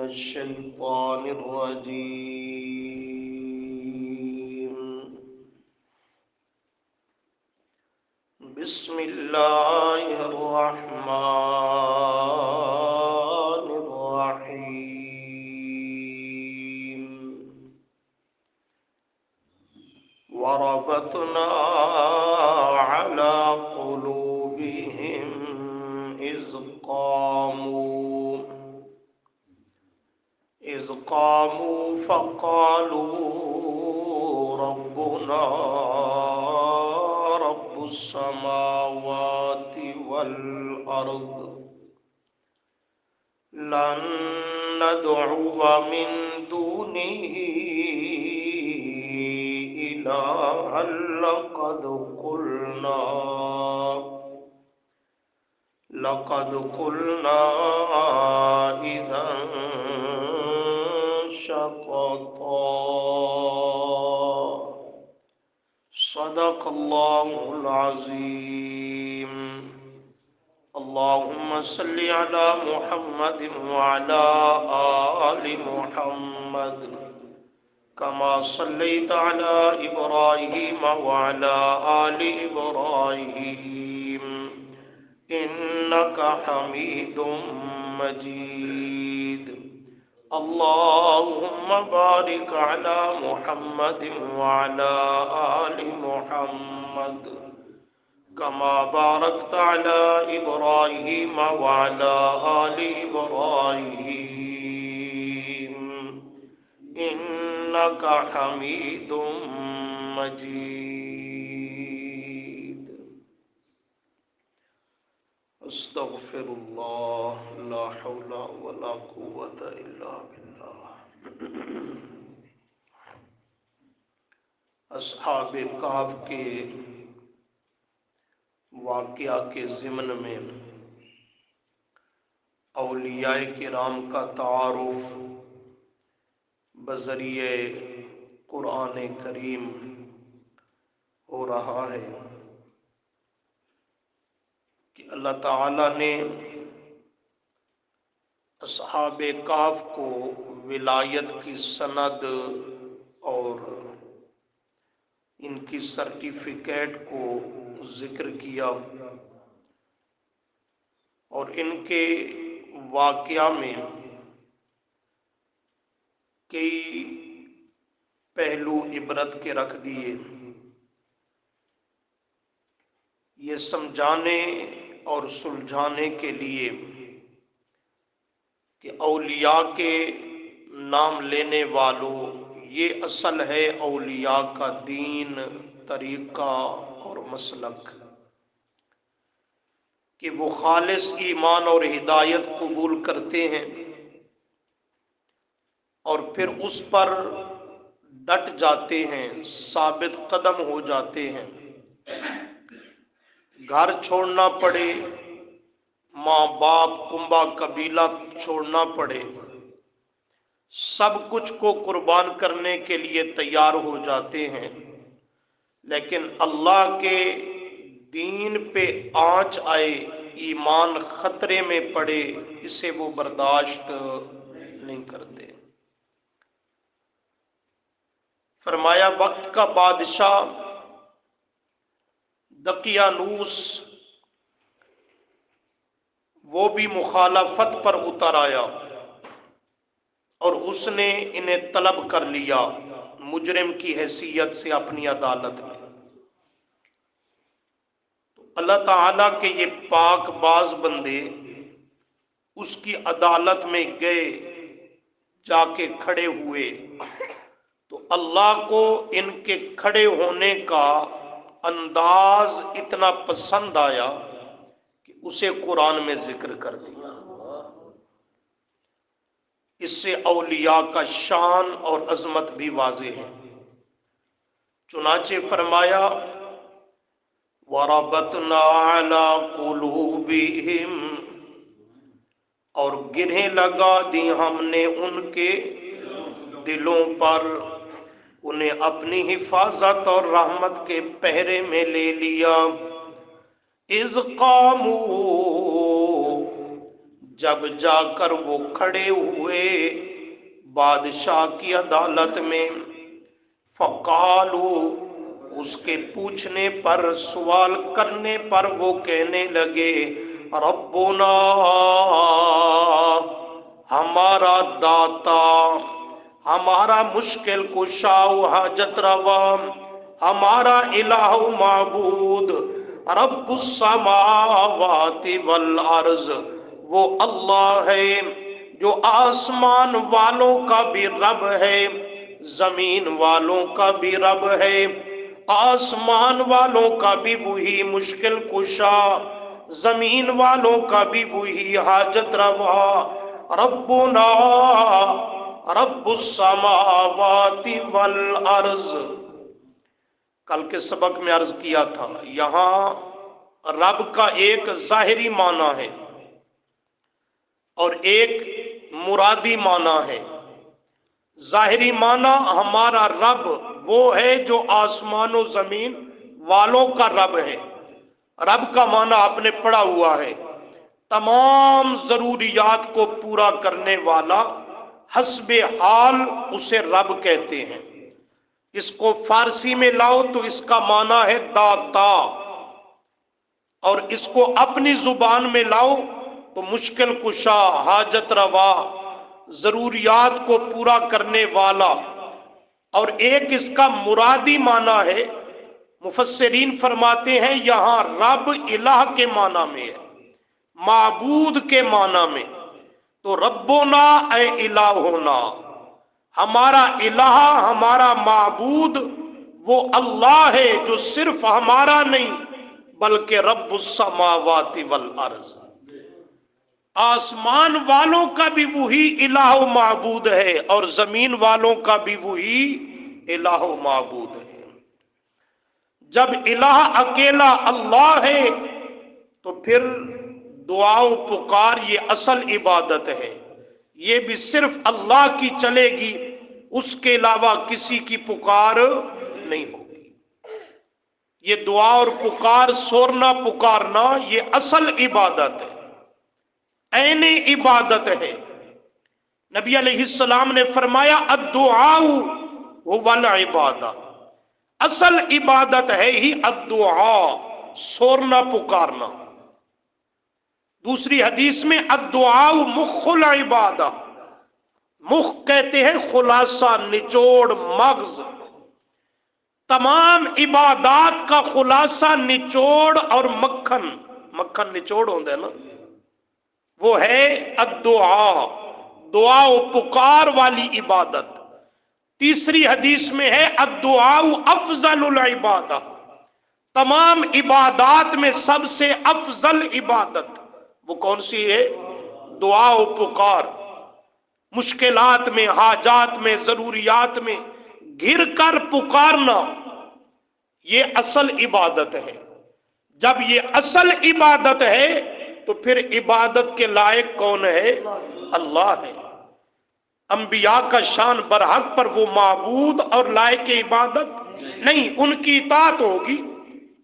الشيطان الرجيم. بسم الله الرحمن الرحيم. وربطنا على قلوبهم إذ قاموا فقالوا ربنا رب السماوات والأرض لن ندعو من دونه إلها لقد قلنا إذا شططا. صدق الله العظيم. اللهم صل على محمد وعلى آل محمد كما صليت على إبراهيم وعلى آل إبراهيم إنك حميد مجيد. اللهم بارك على محمد وعلى آل محمد كما باركت على إبراهيم وعلى آل إبراهيم إنك حميد مجيد. استغفر الله لا حول ولا قوة إلا بالله. اصحاب کہف کے واقعہ کے ضمن میں اولیاء کرام کا تعارف بذریعہ قرآن کریم ہو رہا ہے کہ اللہ تعالیٰ نے اصحاب کہف کو ولایت کی سند اور ان کی سرٹیفکیٹ کو ذکر کیا اور ان کے واقعہ میں کئی پہلو عبرت کے رکھ دیے. یہ سمجھانے اور سلجھانے کے لیے کہ اولیاء کے نام لینے والوں یہ اصل ہے اولیاء کا دین، طریقہ اور مسلک، کہ وہ خالص ایمان اور ہدایت قبول کرتے ہیں اور پھر اس پر ڈٹ جاتے ہیں، ثابت قدم ہو جاتے ہیں. گھر چھوڑنا پڑے، ماں باپ، کنبہ قبیلہ چھوڑنا پڑے، سب کچھ کو قربان کرنے کے لیے تیار ہو جاتے ہیں، لیکن اللہ کے دین پہ آنچ آئے، ایمان خطرے میں پڑے، اسے وہ برداشت نہیں کرتے. فرمایا وقت کا بادشاہ دقیانوس وہ بھی مخالفت پر اتر آیا اور اس نے انہیں طلب کر لیا مجرم کی حیثیت سے اپنی عدالت میں. تو اللہ تعالیٰ کے یہ پاک باز بندے اس کی عدالت میں گئے، جا کے کھڑے ہوئے تو اللہ کو ان کے کھڑے ہونے کا انداز اتنا پسند آیا کہ اسے قرآن میں ذکر کر دیا. اس سے اولیاء کا شان اور عظمت بھی واضح ہے. چنانچہ فرمایا وَرَبَطْنَا عَلَىٰ قُلُوبِهِمْ، اور گرہیں لگا دی ہم نے ان کے دلوں پر، انہیں اپنی حفاظت اور رحمت کے پہرے میں لے لیا. اذ قاموا، جب جا کر وہ کھڑے ہوئے بادشاہ کی عدالت میں، فقالو، اس کے پوچھنے پر، سوال کرنے پر وہ کہنے لگے، ربنا، ہمارا داتا، ہمارا مشکل کشا و حاجت روا، ہمارا الہ و معبود، رب السماوات والارض، وہ اللہ ہے جو آسمان والوں کا بھی رب ہے، زمین والوں کا بھی رب ہے، آسمان والوں کا بھی وہی مشکل کشا، زمین والوں کا بھی وہی حاجت روا، ربنا رب السماوات والارض۔ کل کے سبق میں عرض کیا تھا، یہاں رب کا ایک ظاہری معنی ہے اور ایک مرادی معنی ہے۔ ظاہری معنی ہمارا رب وہ ہے جو آسمان و زمین والوں کا رب ہے۔ رب کا معنی آپ نے پڑھا ہوا ہے، تمام ضروریات کو پورا کرنے والا، حسب حال اسے رب کہتے ہیں۔ اس کو فارسی میں لاؤ تو اس کا معنی ہے داتا، اور اس کو اپنی زبان میں لاؤ تو مشکل کشا، حاجت روا، ضروریات کو پورا کرنے والا۔ اور ایک اس کا مرادی معنی ہے، مفسرین فرماتے ہیں یہاں رب الہ کے معنی میں ہے، معبود کے معنی میں۔ تو ربنا اے الہنا، ہمارا الہ، ہمارا معبود وہ اللہ ہے جو صرف ہمارا نہیں بلکہ رب السماوات والارض، آسمان والوں کا بھی وہی الہ و معبود ہے اور زمین والوں کا بھی وہی الہ و معبود ہے۔ جب الہ اکیلا اللہ ہے تو پھر دعا و پکار یہ اصل عبادت ہے، یہ بھی صرف اللہ کی چلے گی، اس کے علاوہ کسی کی پکار نہیں ہوگی۔ یہ دعا اور پکار، سورنا پکارنا، یہ اصل عبادت ہے، عین عبادت ہے۔ نبی علیہ السلام نے فرمایا الدعاء هو العبادہ، اصل عبادت ہے ہی الدعاء، سورنا پکارنا۔ دوسری حدیث میں الدعاء مخ العبادہ، مخ کہتے ہیں خلاصہ، نچوڑ، مغز، تمام عبادات کا خلاصہ، نچوڑ اور مکھن، مکھن نچوڑ ہوتا ہے نا، وہ ہے الدعاء، دعا و پکار والی عبادت۔ تیسری حدیث میں ہے الدعاء افضل العبادہ، تمام عبادات میں سب سے افضل عبادت وہ کون سی ہے؟ دعا و پکار۔ مشکلات میں، حاجات میں، ضروریات میں گھر کر پکارنا، یہ اصل عبادت ہے۔ جب یہ اصل عبادت ہے تو پھر عبادت کے لائق کون ہے؟ اللہ ہے۔ انبیاء کا شان برحق پر وہ معبود اور لائق عبادت نہیں، ان کی اطاعت ہوگی،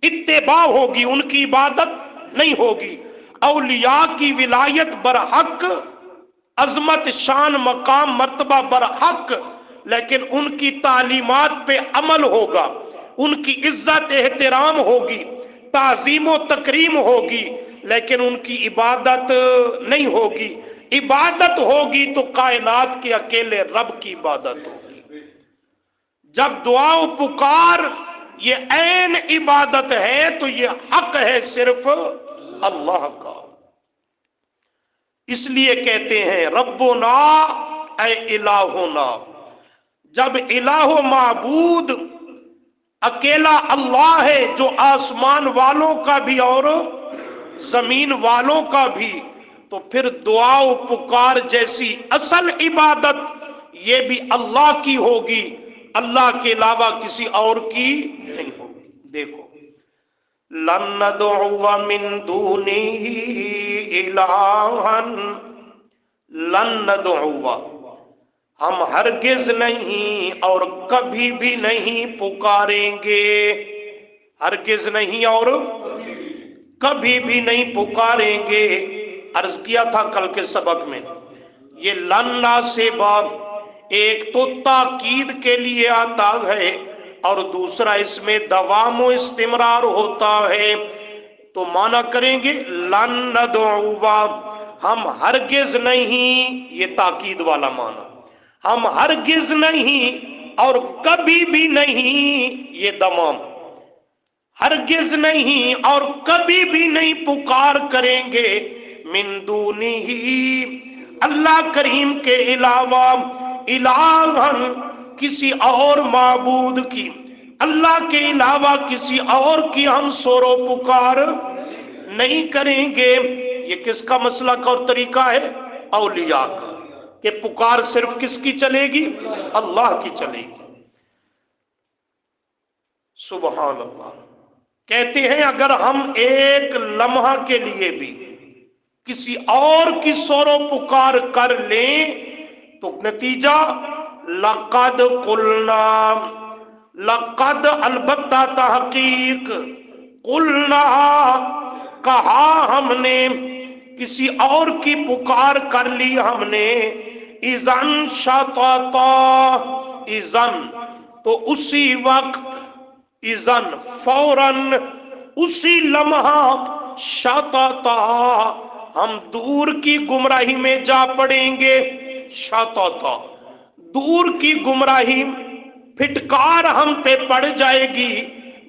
اتباع ہوگی، ان کی عبادت نہیں ہوگی۔ اولیاء کی ولایت برحق، عظمت، شان، مقام، مرتبہ برحق، لیکن ان کی تعلیمات پہ عمل ہوگا، ان کی عزت احترام ہوگی، تعظیم و تکریم ہوگی، لیکن ان کی عبادت نہیں ہوگی۔ عبادت ہوگی تو کائنات کے اکیلے رب کی عبادت ہوگی۔ جب دعا و پکار یہ عین عبادت ہے تو یہ حق ہے صرف اللہ کا۔ اس لیے کہتے ہیں ربنا اے الہنا۔ جب الہ و معبود اکیلا اللہ ہے جو آسمان والوں کا بھی اور زمین والوں کا بھی، تو پھر دعا و پکار جیسی اصل عبادت یہ بھی اللہ کی ہوگی، اللہ کے علاوہ کسی اور کی نہیں ہوگی۔ دیکھو، لَن نَّدْعُوَ مِن دُونِهِ إِلَٰهًا، لَن نَّدْعُوَ، ہم ہرگز نہیں اور کبھی بھی نہیں پکاریں گے، ہرگز نہیں اور کبھی بھی نہیں پکاریں گے، عرض کیا تھا کل کے سبق میں، یہ لن ناسبہ ایک تو تاکید کے لیے آتا ہے اور دوسرا اس میں دوام و استمرار ہوتا ہے، تو معنی کریں گے لن ندعوا، ہم ہرگز نہیں، یہ تاکید والا معنی، ہم ہرگز نہیں اور کبھی بھی نہیں، یہ دمام، ہرگز نہیں اور کبھی بھی نہیں پکار کریں گے من دونہ، اللہ کریم کے علاوہ، الہن کسی اور معبود کی، اللہ کے علاوہ کسی اور کی ہم سور و پکار نہیں کریں گے۔ یہ کس کا مسلک اور طریقہ ہے؟ اولیاء کا، کہ پکار صرف کس کی چلے گی؟ اللہ کی چلے گی۔ سبحان اللہ۔ کہتے ہیں اگر ہم ایک لمحہ کے لیے بھی کسی اور کی سور و پکار کر لیں تو نتیجہ لقد قلنا، لقد البتہ تحقیق، قلنا کہا ہم نے، کسی اور کی پکار کر لی ہم نے، اذن شططا، اذن تو اسی وقت، اذن فوراً، اسی لمحہ، شططا ہم دور کی گمراہی میں جا پڑیں گے، شططا دور کی گمراہی، پھٹکار ہم پہ پڑ جائے گی،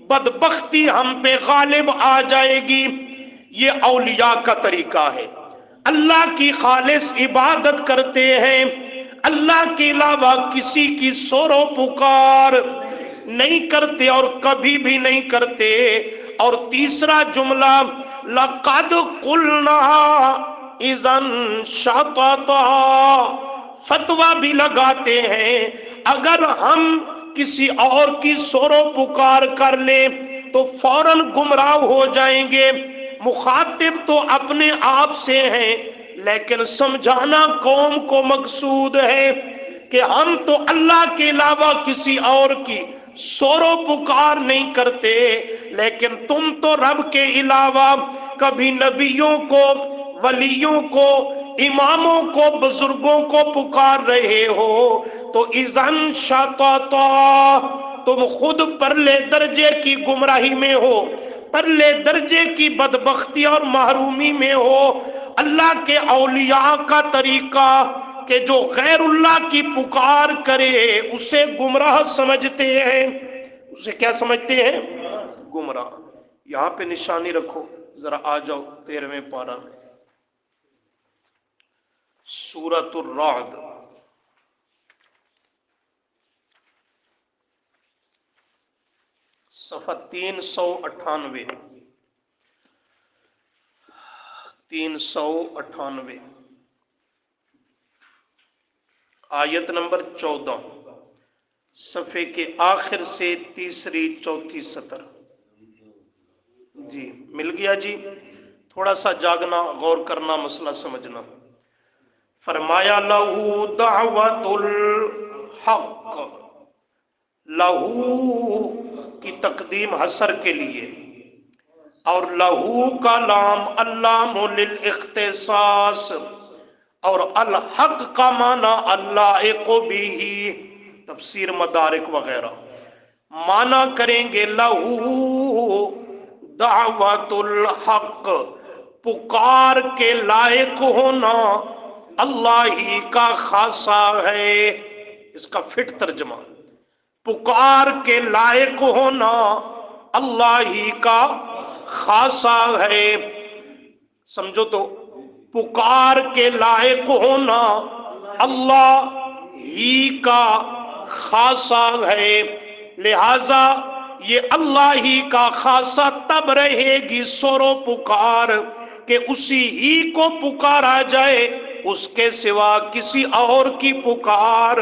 بدبختی ہم پہ غالب آ جائے گی۔ یہ اولیاء کا طریقہ ہے، اللہ کی خالص عبادت کرتے ہیں، اللہ کے علاوہ کسی کی سور و پکار نہیں کرتے اور کبھی بھی نہیں کرتے۔ اور تیسرا جملہ لقد قلنا اذن شططا، فتویٰ بھی لگاتے ہیں اگر ہم کسی اور کی سور و پکار کر لیں تو فوراً گمراہ ہو جائیں گے۔ مخاطب تو اپنے آپ سے ہیں لیکن سمجھانا قوم کو مقصود ہے کہ ہم تو اللہ کے علاوہ کسی اور کی سور و پکار نہیں کرتے، لیکن تم تو رب کے علاوہ کبھی نبیوں کو، ولیوں کو، اماموں کو، بزرگوں کو پکار رہے ہو، تو اذن شططا تم خود پرلے درجے کی گمراہی میں ہو، پرلے درجے کی بدبختی اور محرومی میں ہو۔ اللہ کے اولیاء کا طریقہ کہ جو غیر اللہ کی پکار کرے اسے گمراہ سمجھتے ہیں، اسے کیا سمجھتے ہیں؟ گمراہ۔ یہاں پہ نشانی رکھو، ذرا آ جاؤ 13ویں پارہ میں، سورۃ الرعد، صفحہ 398، 398 آیت نمبر 14، صفحے کے آخر سے تیسری چوتھی سطر۔ جی مل گیا جی؟ تھوڑا سا جاگنا، غور کرنا، مسئلہ سمجھنا۔ فرمایا لہو دعوت الحق، لہو کی تقدیم حسر کے لیے، اور لہو کا لام اللام للاختصاص، اور الحق کا معنی اللائق بھی، تفسیر مدارک وغیرہ معنی کریں گے لہو دعوت الحق، پکار کے لائق ہونا اللہ ہی کا خاصہ ہے۔ اس کا فٹ ترجمہ، پکار کے لائق ہونا اللہ ہی کا خاصہ ہے۔ سمجھو تو، پکار کے لائق ہونا اللہ ہی کا خاصہ ہے، لہذا یہ اللہ ہی کا خاصہ تب رہے گی سور و پکار کہ اسی ہی کو پکارا جائے، اس کے سوا کسی اور کی پکار،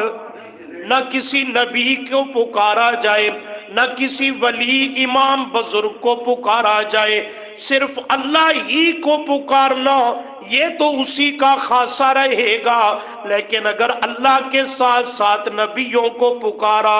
نہ کسی نبی کو پکارا جائے، نہ کسی ولی امام بزرگ کو پکارا جائے، صرف اللہ ہی کو پکارنا یہ تو اسی کا خاصہ رہے گا۔ لیکن اگر اللہ کے ساتھ ساتھ نبیوں کو پکارا،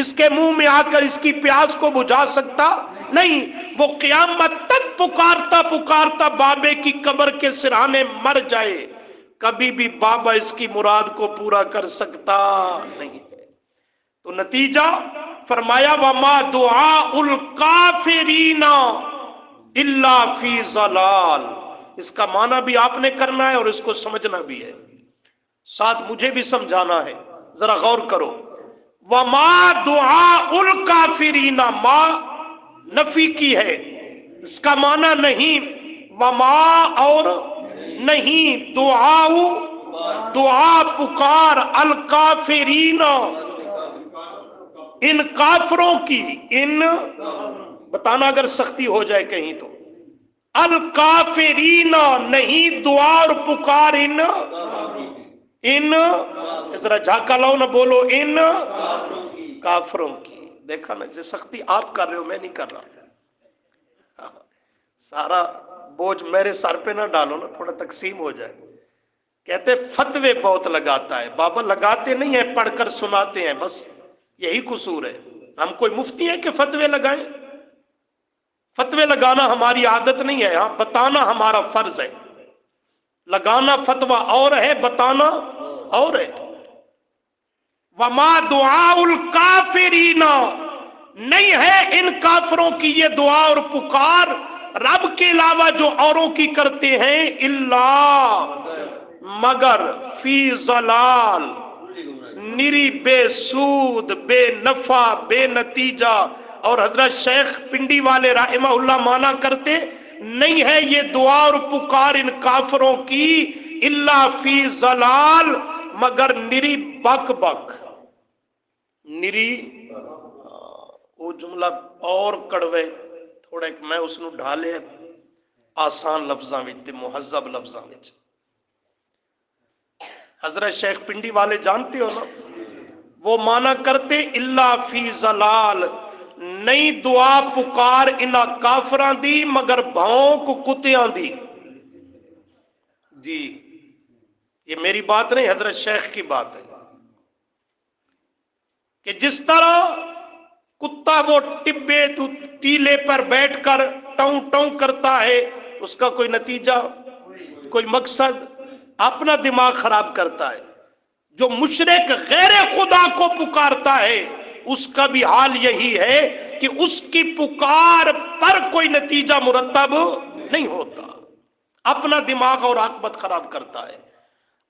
اس کے منہ میں آ کر اس کی پیاس کو بجھا سکتا نہیں. وہ قیامت تک پکارتا پکارتا بابے کی قبر کے سرہانے مر جائے، کبھی بھی بابا اس کی مراد کو پورا کر سکتا نہیں ہے. تو نتیجہ فرمایا وما دعاء الکافرین الا فی ضلال. اس کا معنی بھی آپ نے کرنا ہے اور اس کو سمجھنا بھی ہے، ساتھ مجھے بھی سمجھانا ہے. ذرا غور کرو. وما دعاء الکافرین، ما نفی کی ہے، اس کا معنی نہیں وما اور نہیں، دعا پکار الکافرین ان کافروں کی، ان بتانا اگر سختی ہو جائے کہیں تو، الکافرین نہیں دعا اور پکار ان ذرا جھاکا لاؤ نہ بولو، ان کافروں کی. دیکھا نا، جو سختی آپ کر رہے ہو میں نہیں کر رہا. سارا بوجھ میرے سر پہ نہ ڈالو نا، تھوڑا تقسیم ہو جائے. کہتے فتوے بہت لگاتا ہے. بابا لگاتے نہیں ہیں، پڑھ کر سناتے ہیں، بس یہی قصور ہے. ہم کوئی مفتی ہیں کہ فتوے لگائیں؟ فتوے لگانا ہماری عادت نہیں ہے. ہاں بتانا ہمارا فرض ہے. لگانا فتویٰ اور ہے، بتانا اور ہے. وما دعاء الکافرین، نہیں ہے ان کافروں کی یہ دعا اور پکار رب کے علاوہ جو اوروں کی کرتے ہیں، الا مگر فی ضلال، نری بے سود، بے نفع، بے نتیجہ. اور حضرت شیخ پنڈی والے رحمہ اللہ مانا کرتے نہیں ہے یہ دعا اور پکار ان کافروں کی الا فی ضلال، مگر نری بک بک. نری وہ جملہ اور کڑوے تھوڑے میں اس نو ڈھالے آسان لفظاں وچ تے مہذب لفظاں وچ. حضرت شیخ پنڈی والے جانتے ہو نا، وہ مانا کرتے الا فی ضلال، نہیں دعا پکار انہاں کافراں دی مگر بھونک کتیاں دی. جی یہ میری بات نہیں، حضرت شیخ کی بات ہے کہ جس طرح کتا وہ ٹبے ٹیلے پر بیٹھ کر ٹوں ٹوں کرتا ہے، اس کا کوئی نتیجہ، کوئی مقصد، اپنا دماغ خراب کرتا ہے. جو مشرک غیر خدا کو پکارتا ہے اس کا بھی حال یہی ہے کہ اس کی پکار پر کوئی نتیجہ مرتب نہیں ہوتا، اپنا دماغ اور عاقبت خراب کرتا ہے.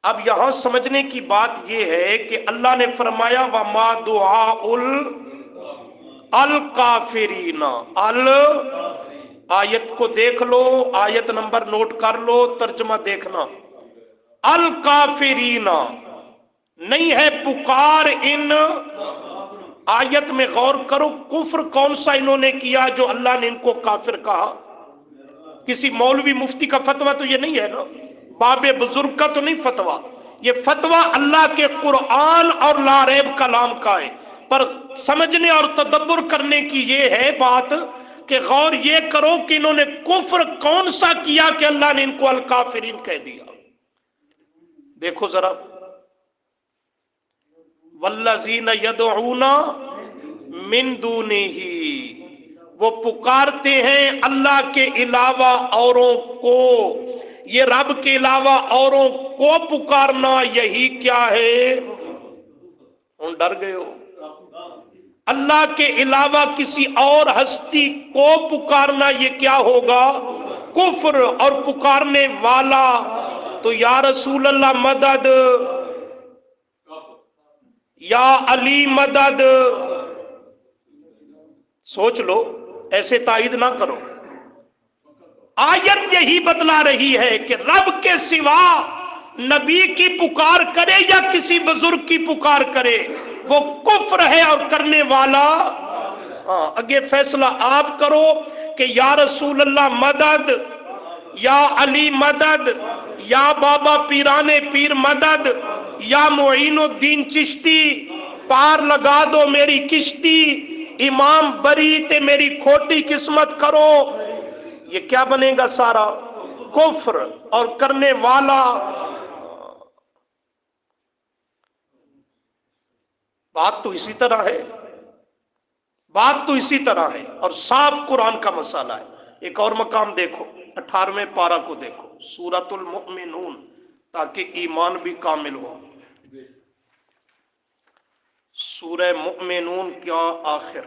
اب یہاں سمجھنے کی بات یہ ہے کہ اللہ نے فرمایا وما دعاء الکافرین، آیت کو دیکھ لو، آیت نمبر نوٹ کر لو، ترجمہ دیکھنا. الکافرین نہیں ہے پکار ان، آیت میں غور کرو، کفر کون سا انہوں نے کیا جو اللہ نے ان کو کافر کہا؟ کسی مولوی مفتی کا فتویٰ تو یہ نہیں ہے نا، باب بزرگ کا تو نہیں فتویٰ. یہ فتویٰ اللہ کے قرآن اور لا ریب کلام کا ہے. پر سمجھنے اور تدبر کرنے کی یہ ہے بات کہ غور یہ کرو کہ انہوں نے کفر کون سا کیا کہ اللہ نے ان کو الکافرین کہہ دیا. دیکھو ذرا، والذین یدعون من دونہ، وہ پکارتے ہیں اللہ کے علاوہ اوروں کو. یہ رب کے علاوہ اوروں کو پکارنا یہی کیا ہے؟ ہم ڈر گئے ہو. اللہ کے علاوہ کسی اور ہستی کو پکارنا یہ کیا ہوگا؟ کفر. اور پکارنے والا تو یا رسول اللہ مدد، یا علی مدد. سوچ لو، ایسے تائید نہ کرو. آیت یہی بتلا رہی ہے کہ رب کے سوا نبی کی پکار کرے یا کسی بزرگ کی پکار کرے وہ کفر ہے اور کرنے والا. اگے فیصلہ آپ کرو کہ یا رسول اللہ مدد، یا علی مدد، یا بابا پیرانے پیر مدد، یا معین الدین چشتی پار لگا دو میری کشتی، امام بری تے میری کھوٹی قسمت کرو. یہ کیا بنے گا؟ سارا کفر اور کرنے والا. بات تو اسی طرح ہے. بات تو اسی طرح ہے اور صاف قرآن کا مسئلہ ہے۔ ایک اور مقام دیکھو، 18ویں پارہ کو دیکھو، سورۃ المؤمنون، تاکہ ایمان بھی کامل ہو۔ سورہ مؤمنون کیا آخر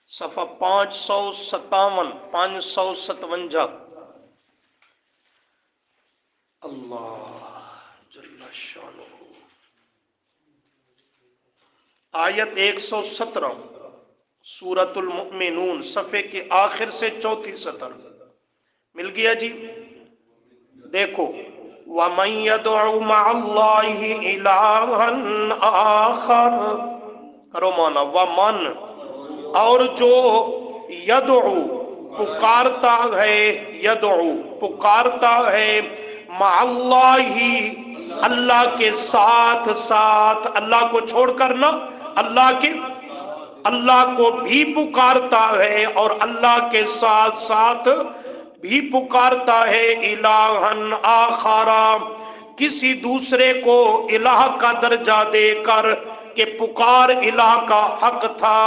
صفحہ 557 557۔ اللہ جل شانہ، آیت 117، سورۃ المؤمنون، صفحے کے آخر سے چوتھی سطر، مل گیا جی؟ دیکھو، وَمَن يَدْعُ مَعَ اللَّهِ إِلَٰهًا آخَرَ، کرو مانا، وَمَن، اور جو یدعو پکارتا ہے، یدعو پکارتا ہے، مع اللہ اللہ کے ساتھ ساتھ، اللہ کو چھوڑ کر نہ، اللہ کو بھی پکارتا ہے اور اللہ کے ساتھ ساتھ بھی پکارتا ہے، الہن آخر، کسی دوسرے کو الہ کا درجہ دے کر، کہ پکار الہ کا حق تھا،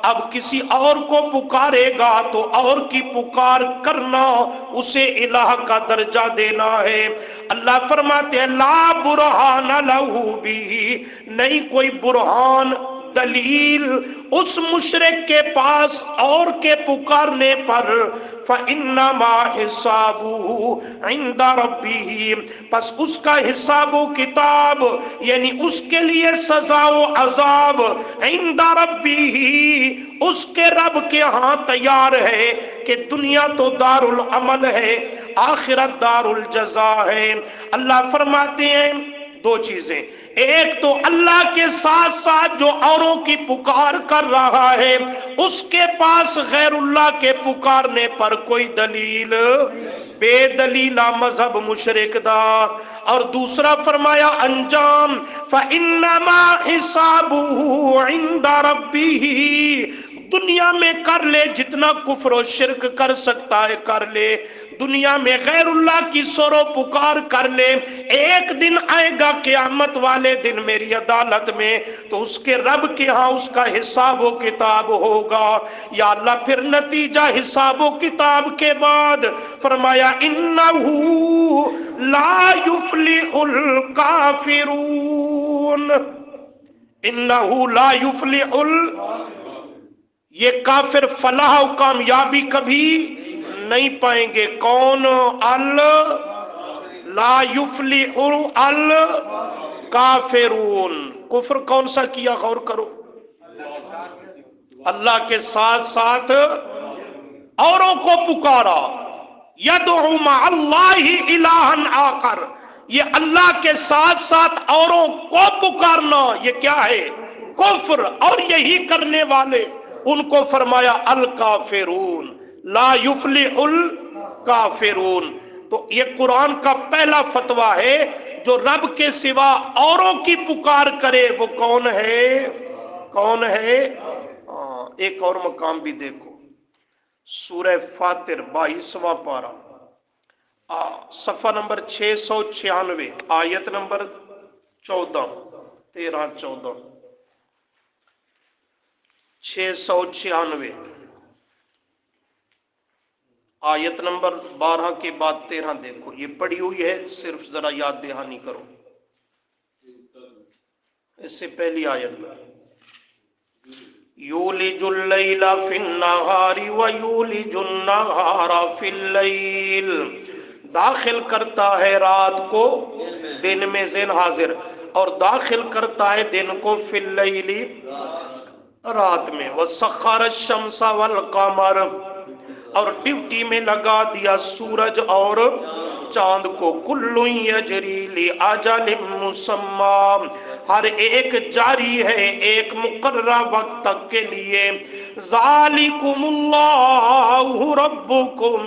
اب کسی اور کو پکارے گا تو اور کی پکار کرنا اسے الہ کا درجہ دینا ہے۔ اللہ فرماتے ہیں لا برہان لہ بھی، نہیں کوئی برہان دلیل اس مشرک کے پاس اور کے پکارنے پر، فَإِنَّمَا حِسَابُهُ عِنْدَ رَبِّهِ، پس اس کا حساب و کتاب یعنی اس کے لیے سزا و عذاب، عِنْدَ رَبِّهِ اس کے رب کے ہاں تیار ہے، کہ دنیا تو دار العمل ہے، آخرت دار الجزا ہے۔ اللہ فرماتے ہیں دو چیزیں، ایک تو اللہ کے ساتھ ساتھ جو اوروں کی پکار کر رہا ہے اس کے پاس غیر اللہ کے پکارنے پر کوئی دلیل، بے دلیلہ مذہب مشرک دا، اور دوسرا فرمایا انجام، فَإِنَّمَا حِسَابُهُ عِنْدَ رَبِّهِ، دنیا میں کر لے جتنا کفر و شرک کر سکتا ہے کر لے، دنیا میں غیر اللہ کی سر و پکار کر لے، ایک دن آئے گا قیامت والے دن میری عدالت میں تو اس کے رب کے ہاں اس کا حساب و کتاب ہوگا۔ یا اللہ پھر نتیجہ حساب و کتاب کے بعد فرمایا انہو لا یفلح الکافرون، انہو لا یفلح یہ کافر فلاح و کامیابی کبھی نہیں پائیں گے۔ کون؟ لا یفلح الکافرون، کفر کون سا کیا غور کرو، اللہ کے ساتھ ساتھ اوروں کو پکارا، یدعو مع اللہ الہا آخر، یہ اللہ کے ساتھ ساتھ اوروں کو پکارنا یہ کیا ہے؟ کفر، اور یہی کرنے والے ان کو فرمایا الکافرون، لا یفلح الکافرون۔ تو یہ قرآن کا پہلا فتویٰ ہے، جو رب کے سوا اوروں کی پکار کرے وہ کون ہے؟ کون ہے؟ ایک اور مقام بھی دیکھو، سورہ فاتر 22واں پارہ، صفحہ نمبر 696، آیت نمبر 14، 13-14، 696، آیت نمبر 12 کے بعد 13 دیکھو، یہ پڑھی ہوئی ہے، صرف ذرا یاد دہانی کرو۔ اس سے پہلی آیت میں یولج اللیل فی النہار ویولج النہار فی اللیل، داخل کرتا ہے رات کو دن میں، ذہن حاضر، اور داخل کرتا ہے دن کو فی اللیل رات میں، وَسَخَّرَ الشَّمْسَ وَالْقَمَرَ، اور ڈیوٹی میں لگا دیا سورج اور چاند کو، کُلٌّ یجری لِأَجَلٍ مُّسَمًّى، ہر ایک جاری ہے ایک مقررہ وقت تک کے لیے، ذَلِكُمُ اللَّهُ رَبُّكُمْ،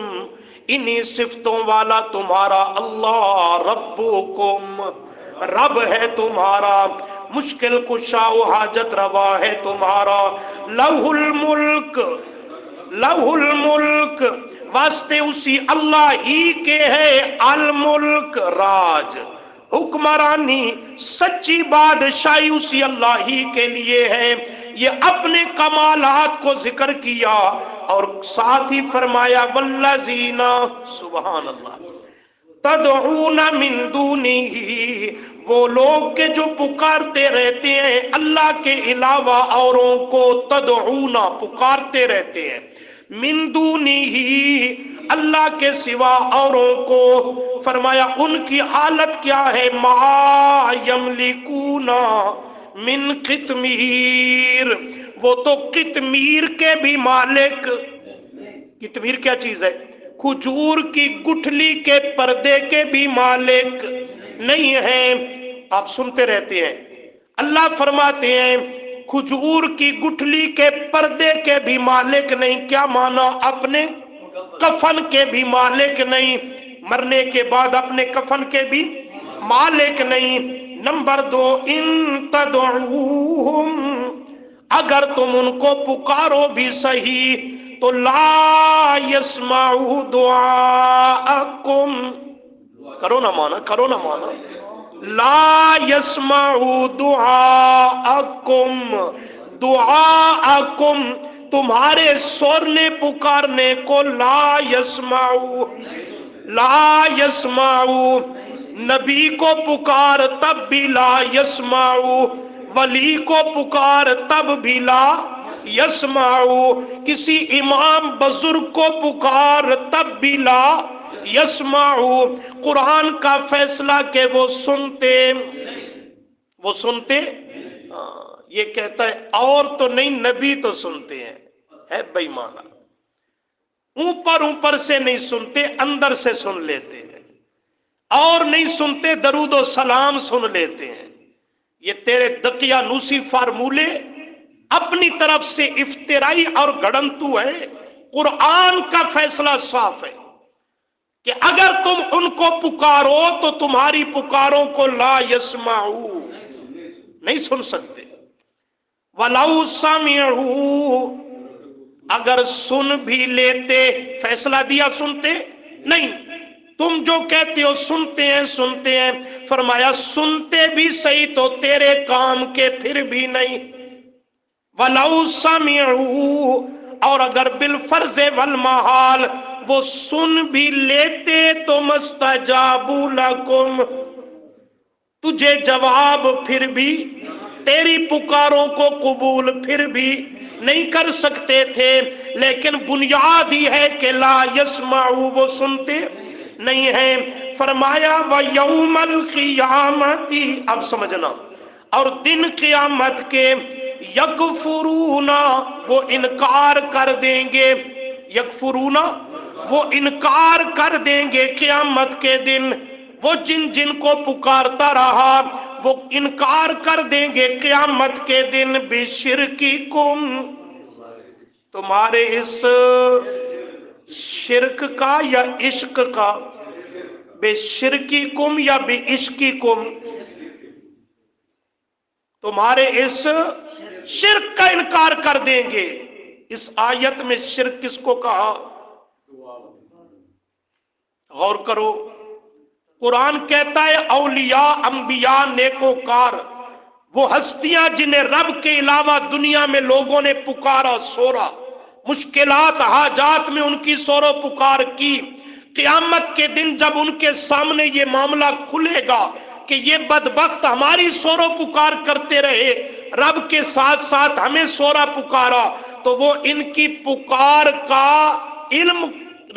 انہی صفتوں والا تمہارا اللہ، ربکم رب ہے تمہارا، مشکل کشا و حاجت روا ہے تمہارا، لہ الملک، لہ الملک، واسطے اسی اللہ ہی کے ہے، الملک راج، حکمرانی سچی بادشاہی اسی اللہ ہی کے لیے ہے۔ یہ اپنے کمالات کو ذکر کیا اور ساتھ ہی فرمایا والذین، سبحان اللہ، تدعون من دونہ، وہ لوگ کے جو پکارتے رہتے ہیں اللہ کے علاوہ اوروں کو، تدعون پکارتے رہتے ہیں، من دونہ اللہ کے سوا اوروں کو، فرمایا ان کی حالت کیا ہے، ما یملکون من قطمیر، وہ تو قطمیر کے بھی مالک، قطمیر کیا چیز ہے، کھجور کی گٹھلی کے پردے کے بھی مالک نہیں ہیں۔ آپ سنتے رہتے ہیں اللہ فرماتے ہیں کھجور کی گٹھلی کے پردے کے بھی مالک نہیں، کیا مانا، اپنے کفن کے بھی مالک نہیں، مرنے کے بعد اپنے کفن کے بھی مالک نہیں۔ نمبر 2، ان تدعوہم، اگر تم ان کو پکارو بھی صحیح تو لا یسمعوا دعاءکم، کرو نا مانا، کرو نا مانا، لا یسمعوا دعاءکم، دعاءکم تمہارے سورنے پکارنے کو، لا یسمعوا، لا یسمعوا، نبی کو پکار تب بھی لا یسمعوا، ولی کو پکار تب بھی لا یسمعوا، کسی امام بزرگ کو پکار تب بھی لا یسمعوا۔ قرآن کا فیصلہ کہ وہ سنتے، وہ سنتے، یہ کہتا ہے اور تو نہیں، نبی تو سنتے ہیں، ہے بے ایمانہ، اوپر اوپر سے نہیں سنتے، اندر سے سن لیتے ہیں، اور نہیں سنتے درود و سلام سن لیتے ہیں۔ یہ تیرے دقیانوسی فارمولے اپنی طرف سے افترائی اور گڑنتو ہے۔ قرآن کا فیصلہ صاف ہے کہ اگر تم ان کو پکارو تو تمہاری پکاروں کو لا یسمعو، نہیں سن سکتے۔ وَلَوْ سَمِعُوا، اگر سن بھی لیتے، فیصلہ دیا سنتے نہیں، تم جو کہتے ہو سنتے ہیں سنتے ہیں، فرمایا سنتے بھی صحیح تو تیرے کام کے پھر بھی نہیں۔ وَلَوْ سَمِعُوا، اور اگر بالفرض والمحال وہ سن بھی لیتے تو مستجابوا لکم، تجھے جواب پھر بھی، تیری پکاروں کو قبول پھر بھی نہیں کر سکتے تھے، لیکن بنیاد ہی ہے کہ لا یسمعوا، وہ سنتے نہیں ہیں۔ فرمایا وَيَوْمَ الْقِيَامَةِ، اب سمجھنا، اور دن قیامت کے، یکفرون، وہ انکار کر دیں گے، یکفرون، وہ انکار کر دیں گے قیامت کے دن، وہ جن جن کو پکارتا رہا وہ انکار کر دیں گے قیامت کے دن، بشرککم، تمہارے اس شرک کا یا عشق کا، بے شرکی کم یا بے عشقی کم، تمہارے اس شرک کا انکار کر دیں گے۔ اس آیت میں شرک کس کو کہا، غور کرو، قرآن کہتا ہے اولیاء، انبیاء، نیکوکار، وہ ہستیاں جنہیں رب کے علاوہ دنیا میں لوگوں نے پکارا سورا، مشکلات حاجات میں ان کی سور و پکار کی، قیامت کے دن جب ان کے سامنے یہ معاملہ کھلے گا کہ یہ بدبخت ہماری سور و پکار کرتے رہے، رب کے ساتھ ساتھ ہمیں سورا پکارا، تو وہ ان کی پکار کا علم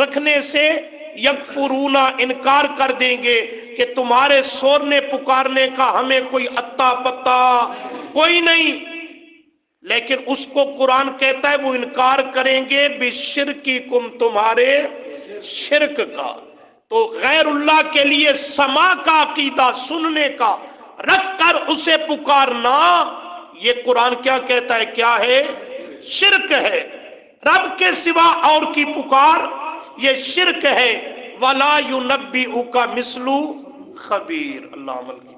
رکھنے سے یکفرون، انکار کر دیں گے کہ تمہارے سورنے پکارنے کا ہمیں کوئی اتا پتا کوئی نہیں، لیکن اس کو قرآن کہتا ہے وہ انکار کریں گے بشرککم، تمہارے شرک کا۔ تو غیر اللہ کے لیے سماع کا عقیدہ، سننے کا رکھ کر اسے پکارنا، یہ قرآن کیا کہتا ہے، کیا ہے، شرک ہے۔ رب کے سوا اور کی پکار یہ شرک ہے۔ وَلَا يُنَبِّئُكَ مِثْلُ خبیر۔ اللہ عمل کی